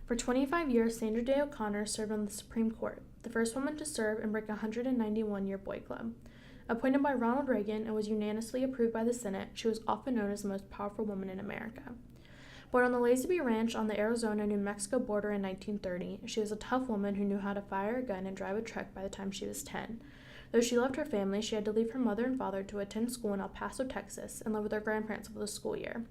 For 25 years, Sandra Day O'Connor served on the Supreme Court, the first woman to serve and break a 191-year boy club. Appointed by Ronald Reagan and was unanimously approved by the Senate, she was often known as the most powerful woman in America. Born on the Lazenby Ranch on the Arizona-New Mexico border in 1930, she was a tough woman who knew how to fire a gun and drive a truck by the time she was 10. Though she loved her family, she had to leave her mother and father to attend school in El Paso, Texas, and live with her grandparents for the school year.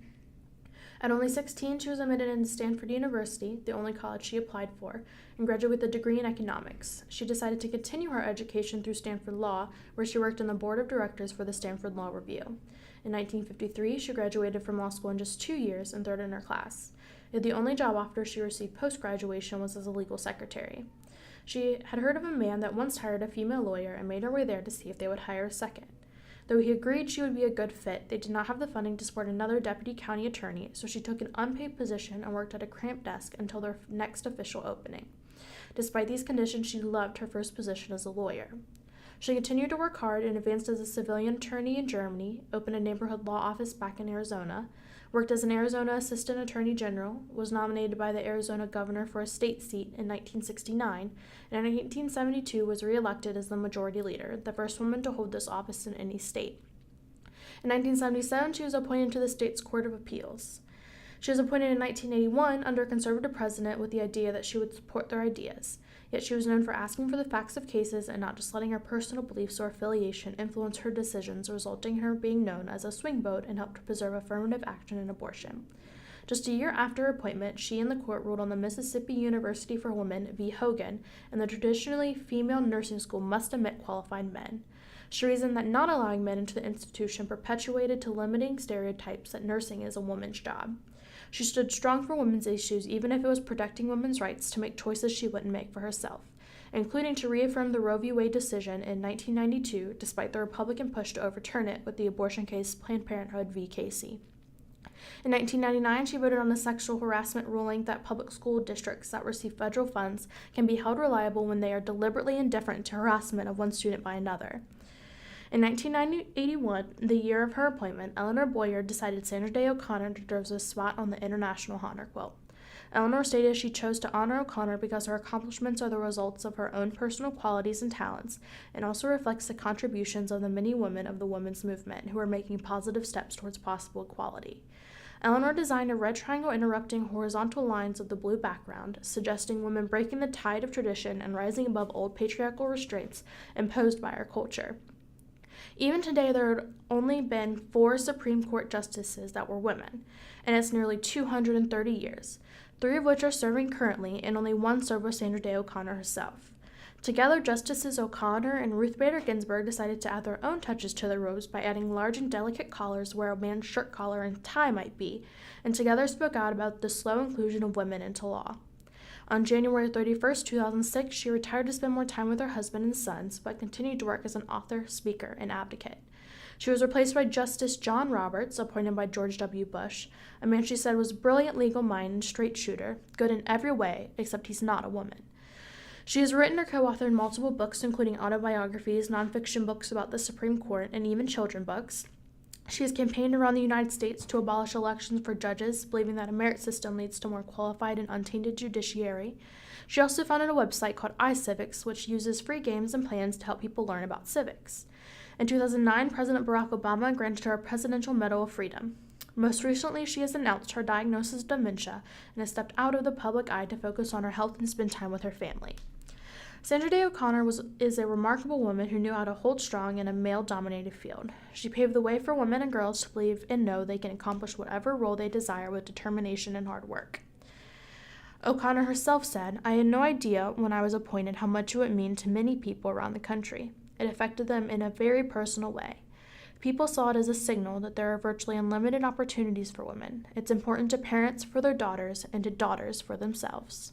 At only 16, she was admitted into Stanford University, the only college she applied for, and graduated with a degree in economics. She decided to continue her education through Stanford Law, where she worked on the board of directors for the Stanford Law Review. In 1953, she graduated from law school in just 2 years and third in her class. Yet the only job offer she received post-graduation was as a legal secretary. She had heard of a man that once hired a female lawyer and made her way there to see if they would hire a second. Though he agreed she would be a good fit, they did not have the funding to support another deputy county attorney, so she took an unpaid position and worked at a cramped desk until their next official opening. Despite these conditions, she loved her first position as a lawyer. She continued to work hard and advanced as a civilian attorney in Germany, opened a neighborhood law office back in Arizona, worked as an Arizona assistant attorney general, was nominated by the Arizona governor for a state seat in 1969, and in 1972 was reelected as the majority leader, the first woman to hold this office in any state. In 1977, she was appointed to the state's Court of Appeals. She was appointed in 1981 under a conservative president with the idea that she would support their ideas. Yet she was known for asking for the facts of cases and not just letting her personal beliefs or affiliation influence her decisions, resulting in her being known as a swing vote and helped to preserve affirmative action in abortion. Just a year after her appointment, she and the court ruled on the Mississippi University for Women v. Hogan, and the traditionally female nursing school must admit qualified men. She reasoned that not allowing men into the institution perpetuated to limiting stereotypes that nursing is a woman's job. She stood strong for women's issues, even if it was protecting women's rights to make choices she wouldn't make for herself, including to reaffirm the Roe v. Wade decision in 1992, despite the Republican push to overturn it with the abortion case Planned Parenthood v. Casey. In 1999, she voted on a sexual harassment ruling that public school districts that receive federal funds can be held liable when they are deliberately indifferent to harassment of one student by another. In 1981, the year of her appointment, Eleanor Boyer decided Sandra Day O'Connor deserves a spot on the International Honor Quilt. Eleanor stated she chose to honor O'Connor because her accomplishments are the results of her own personal qualities and talents, and also reflects the contributions of the many women of the women's movement who are making positive steps towards possible equality. Eleanor designed a red triangle interrupting horizontal lines of the blue background, suggesting women breaking the tide of tradition and rising above old patriarchal restraints imposed by our culture. Even today, there had only been 4 Supreme Court justices that were women, and it's nearly 230 years, 3 of which are serving currently, and only 1 served with Sandra Day O'Connor herself. Together, Justices O'Connor and Ruth Bader Ginsburg decided to add their own touches to their robes by adding large and delicate collars where a man's shirt collar and tie might be, and together spoke out about the slow inclusion of women into law. On January 31, 2006, she retired to spend more time with her husband and sons, but continued to work as an author, speaker, and advocate. She was replaced by Justice John Roberts, appointed by George W. Bush, a man she said was a brilliant legal mind and straight shooter, good in every way, except he's not a woman. She has written or co-authored multiple books, including autobiographies, nonfiction books about the Supreme Court, and even children's books. She has campaigned around the United States to abolish elections for judges, believing that a merit system leads to more qualified and untainted judiciary. She also founded a website called iCivics, which uses free games and plans to help people learn about civics. In 2009, President Barack Obama granted her a Presidential Medal of Freedom. Most recently, she has announced her diagnosis of dementia and has stepped out of the public eye to focus on her health and spend time with her family. Sandra Day O'Connor is a remarkable woman who knew how to hold strong in a male-dominated field. She paved the way for women and girls to believe and know they can accomplish whatever role they desire with determination and hard work. O'Connor herself said, "I had no idea when I was appointed how much it would mean to many people around the country. It affected them in a very personal way. People saw it as a signal that there are virtually unlimited opportunities for women. It's important to parents for their daughters and to daughters for themselves."